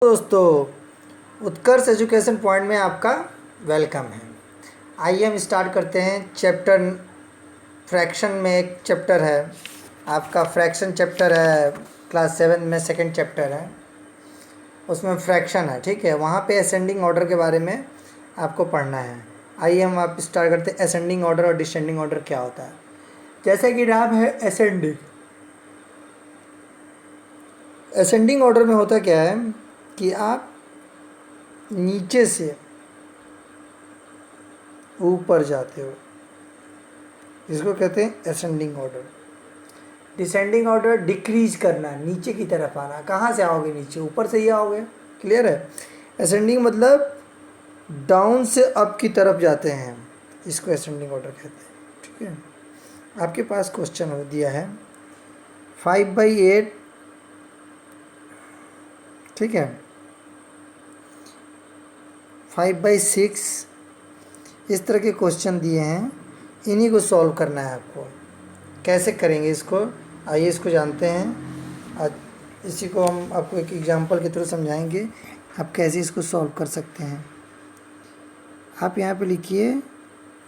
दोस्तों, उत्कर्ष education point में आपका वेलकम है। आइए हम स्टार्ट करते हैं चैप्टर फ्रैक्शन में। एक चैप्टर है आपका, फ्रैक्शन चैप्टर है, क्लास 7 में सेकंड चैप्टर है, उसमें फ्रैक्शन है। ठीक है, वहाँ पे असेंडिंग ऑर्डर के बारे में आपको पढ़ना है। आइए हम आप स्टार्ट करते हैं। असेंडिंग ऑर्डर और डिसेंडिंग ऑर्डर क्या होता है। जैसे कि नाम है असेंडिंग। असेंडिंग ऑर्डर में होता क्या है कि आप नीचे से ऊपर जाते हो, इसको कहते हैं ascending order. Descending order decrease करना, नीचे की तरफ आना। कहाँ से आओगे? नीचे, ऊपर से ही आओगे। क्लियर है? असेंडिंग मतलब डाउन से अप की तरफ जाते हैं, इसको असेंडिंग ऑर्डर कहते हैं। ठीक है, आपके पास क्वेश्चन हो दिया है 5/8। ठीक है, 5/6, इस तरह के क्वेश्चन दिए हैं। इन्हीं को सॉल्व करना है आपको। कैसे करेंगे इसको, आइए इसको जानते हैं। आज इसी को हम आपको एक एग्जांपल के थ्रू समझाएंगे आप कैसे इसको सॉल्व कर सकते हैं। आप यहाँ पे लिखिए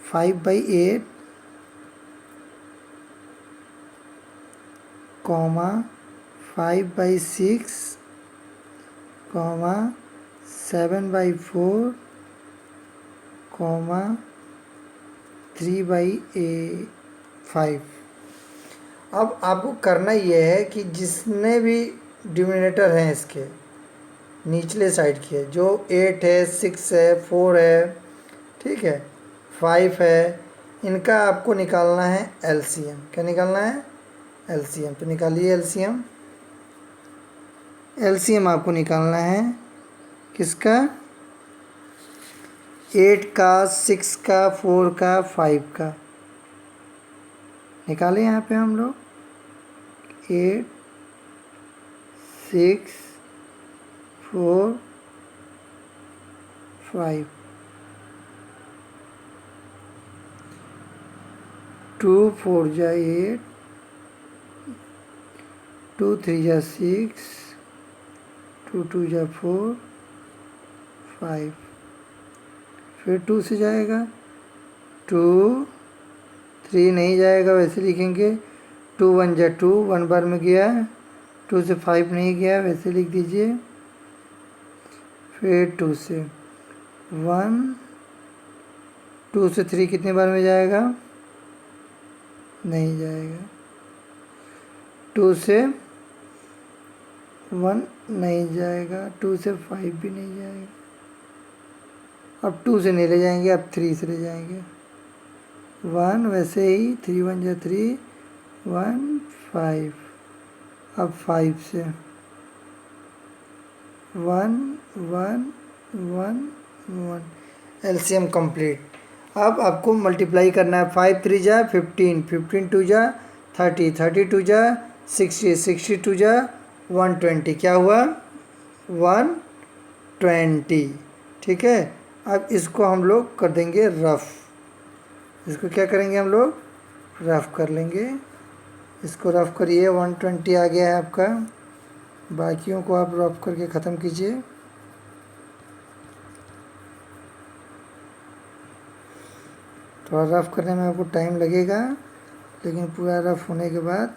5/8, 5/6, 7/4, 3/5। अब आपको करना ये है कि जितने भी डिनोमिनेटर हैं इसके निचले साइड के, जो 8 है, 6 है, 4 है, ठीक है, 5 है, इनका आपको निकालना है एलसीएम। क्या निकालना है? एलसीएम। तो निकालिए एलसीएम। एलसीएम आपको निकालना है किसका? 8 का, 6 का, 4 का, 5 का। निकालें यहाँ पे हम लोग 8, 6, 4, 5। 2 4 जा 8, 2 3 जा 6, 2 2 जा 4, 5। फिर 2 से जाएगा 2, 3 नहीं जाएगा, वैसे लिखेंगे 2 1 जा 2, 1 बार में गया। 2 से 5 नहीं गया, वैसे लिख दीजिए। फिर 2 से 1, 2 से 3 कितने बार में जाएगा? नहीं जाएगा। 2 से 1 नहीं जाएगा, 2 से 5 भी नहीं जाएगा। अब 2 से नहीं ले जाएंगे, अब 3 से ले जाएंगे। 1 वैसे ही, 3 1 जा 3, 1 5। अब 5 से 1 1 1 1। LCM complete. अब आपको मल्टीप्लाई करना है। 5 3 जा 15, 15 2 जा 30, 30 2 जा 60, 60 2 जा 120। क्या हुआ? 120। ठीक है, अब इसको हम लोग कर देंगे रफ। इसको क्या करेंगे हम लोग? रफ कर लेंगे। इसको रफ करिए। 120 आ गया है आपका। बाकियों को आप रफ करके ख़त्म कीजिए। थोड़ा रफ करने में आपको टाइम लगेगा, लेकिन पूरा रफ होने के बाद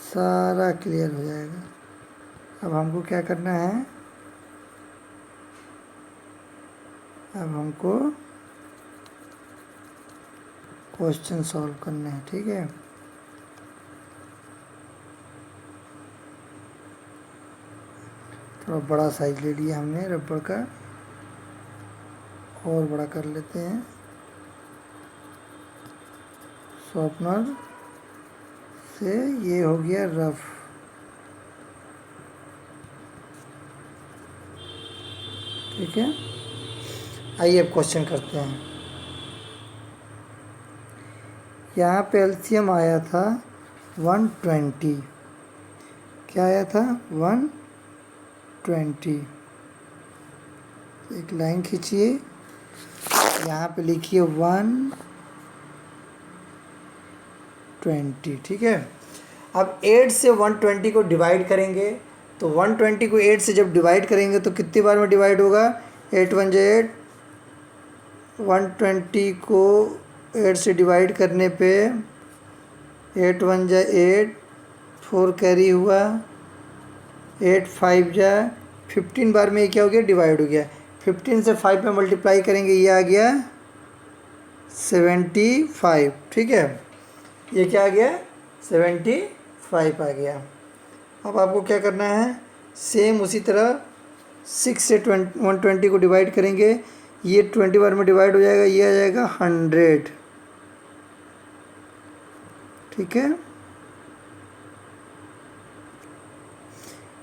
सारा क्लियर हो जाएगा। अब हमको क्या करना है? अब हमको क्वेश्चन सॉल्व करना है। ठीक है, थोड़ा बड़ा साइज ले लिया हमने रबड़ का, और बड़ा कर लेते हैं। शॉर्पनर से ये हो गया रफ। ठीक है, आइए अब क्वेश्चन करते हैं। यहाँ पे एलसीएम आया था 120। क्या आया था? 120। एक लाइन खींचिए, यहाँ पे लिखिए 120। ठीक है, अब 8 से 120 को डिवाइड करेंगे तो 120 को 8 से जब डिवाइड करेंगे तो कितनी बार में डिवाइड होगा? 8 1 जा 8, 120 को 8 से डिवाइड करने पे 8 1 जा 8, 4 कैरी हुआ, 8 5 जा 15 बार में ये क्या हो गया? डिवाइड हो गया। 15 से 5 में मल्टीप्लाई करेंगे, ये आ गया 75। ठीक है, ये क्या आ गया? 75 आ गया। अब आपको क्या करना है? सेम उसी तरह 6 से 120 को डिवाइड करेंगे, ये 20 बार में डिवाइड हो जाएगा, ये आ जाएगा 100। ठीक है,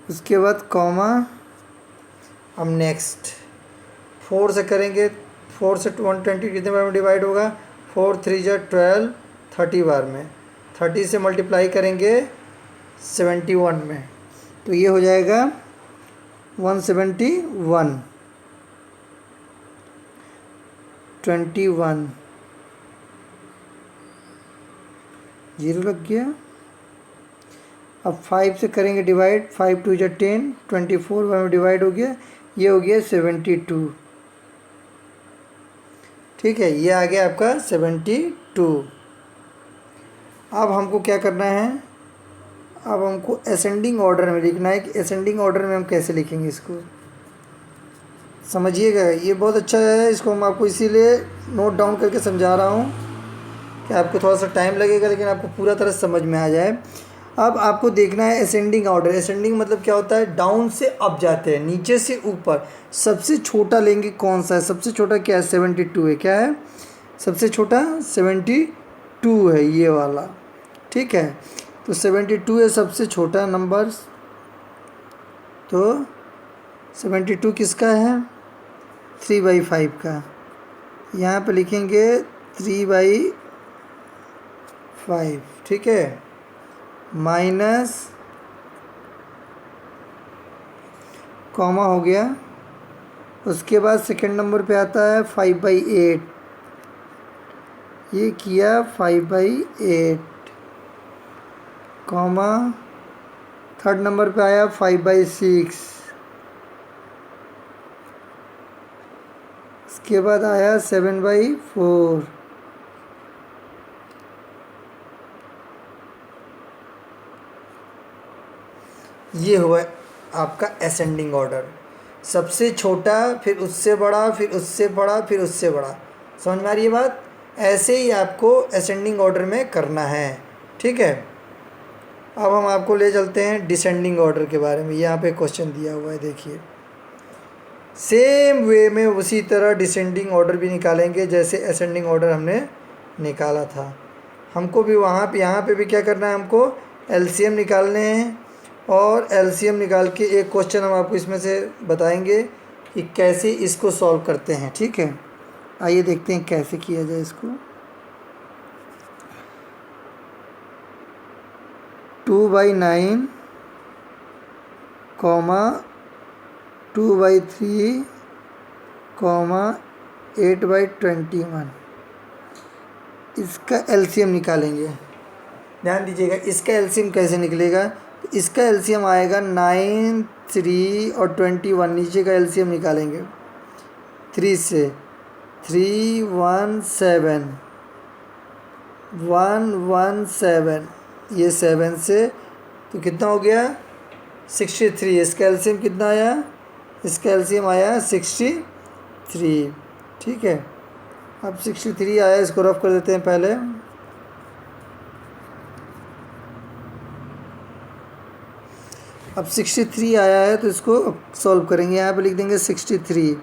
उसके बाद कॉमा। हम नेक्स्ट 4 से करेंगे, 4 से 120 कितने बार में डिवाइड होगा? 4 3 जा 12, 30 बार में। 30 से मल्टीप्लाई करेंगे 71 में, तो ये हो जाएगा 171, 21, 0 लग गया। अब 5 से करेंगे डिवाइड, 5 2 जा 10, 24 बार में डिवाइड हो गया, ये हो गया 72। ठीक है, ये आ गया आपका 72। अब हमको क्या करना है? अब हमको असेंडिंग ऑर्डर में लिखना है कि असेंडिंग ऑर्डर में हम कैसे लिखेंगे इसको, समझिएगा। ये बहुत अच्छा है, इसको हम आपको इसीलिए नोट डाउन करके समझा रहा हूँ कि आपको थोड़ा सा टाइम लगेगा लेकिन आपको पूरा तरह समझ में आ जाए। अब आपको देखना है असेंडिंग ऑर्डर। असेंडिंग मतलब क्या होता है? डाउन से अप जाते हैं, नीचे से ऊपर। सबसे छोटा लेंगे कौन सा है? सबसे छोटा क्या है? 72 है। क्या है सबसे छोटा? 72 है, ये वाला। ठीक है, तो 72 है सबसे छोटा नंबर। तो 72 किसका है? 3/5 का। यहाँ पे लिखेंगे 3/5। ठीक है, माइनस कॉमा हो गया। उसके बाद सेकंड नंबर पे आता है 5/8। ये किया 5/8, कॉमा। थर्ड नंबर पे आया 5/6। इसके बाद आया 7/4। ये हुआ आपका असेंडिंग ऑर्डर। सबसे छोटा, फिर उससे बड़ा, फिर उससे बड़ा, फिर उससे बड़ा। समझ में आ रही है बात? ऐसे ही आपको असेंडिंग ऑर्डर में करना है। ठीक है, अब हम आपको ले चलते हैं डिसेंडिंग ऑर्डर के बारे में। यहाँ पे क्वेश्चन दिया हुआ है, देखिए। सेम वे में उसी तरह डिसेंडिंग ऑर्डर भी निकालेंगे जैसे असेंडिंग ऑर्डर हमने निकाला था। हमको भी वहाँ पे, यहाँ पे भी क्या करना है? हमको एलसीएम निकालने हैं, और एलसीएम निकाल के एक क्वेश्चन हम आपको इसमें से बताएंगे कि कैसे इसको सॉल्व करते हैं। ठीक है, आइए देखते हैं कैसे किया जाए इसको। 2/9, 2/3, 8/21। इसका एलसीएम निकालेंगे। ध्यान दीजिएगा, इसका एलसीएम कैसे निकलेगा? तो इसका एलसीएम आएगा 9, 3 और 21। नीचे का एलसीएम निकालेंगे 3 से, 3 1 7, 1 1 7, ये 7 से, तो कितना हो गया? 63। इसका एलसीएम कितना आया? इसका एलसीएम आया 63। ठीक है, अब 63 आया, इसको रफ कर देते हैं पहले। अब 63 आया है तो इसको सॉल्व करेंगे। यहाँ पे लिख देंगे 63।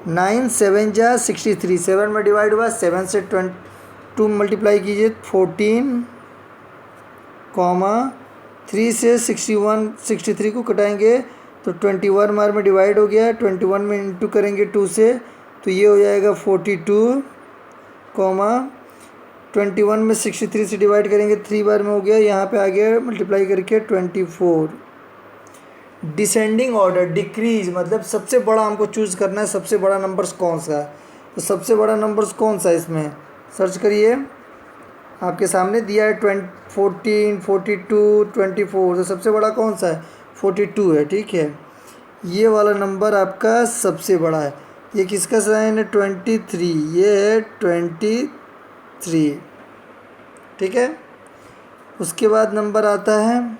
9 7 जा 63, 7 में डिवाइड हुआ, 7 से 2 मल्टीप्लाई कीजिए 14, कॉमा 3 से 61, 63 को कटाएंगे तो 21 बार में डिवाइड हो गया। 21 में इंटू करेंगे 2 से, तो ये हो जाएगा 42, कॉमा 21 में 63 से डिवाइड करेंगे 3 बार में हो गया, यहाँ पे आ गया मल्टीप्लाई करके 24। डिसेंडिंग ऑर्डर, डिक्रीज मतलब सबसे बड़ा हमको चूज़ करना है, सबसे बड़ा नंबर्स कौन सा है। तो सबसे बड़ा नंबर्स कौन सा है इसमें? सर्च करिए, आपके सामने दिया है 14, 42, 24, तो सबसे बड़ा कौन सा है? 42 है, ठीक है। ये वाला नंबर आपका सबसे बड़ा है। ये किसका साइन है? 23, ये है 23, ठीक है। उसके बाद नंबर आता है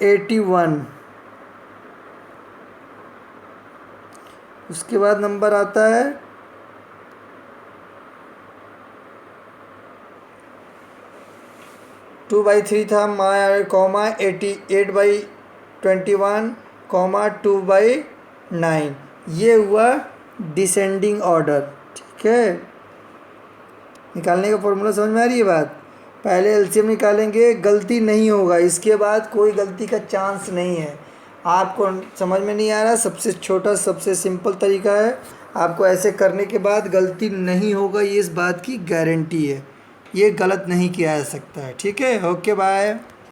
81, उसके बाद नंबर आता है 2/3 था, कॉमा 8/21, कॉमा 2/9। ये हुआ डिसेंडिंग ऑर्डर, ठीक है। निकालने का फॉर्मूला समझ में आ रही है बात? पहले एलसीएम निकालेंगे, गलती नहीं होगा, इसके बाद कोई गलती का चांस नहीं है। आपको समझ में नहीं आ रहा, सबसे छोटा सबसे सिंपल तरीका है, आपको ऐसे करने के बाद गलती नहीं होगा, ये इस बात की गारंटी है, ये गलत नहीं किया जा सकता है, ठीक है। Okay bye.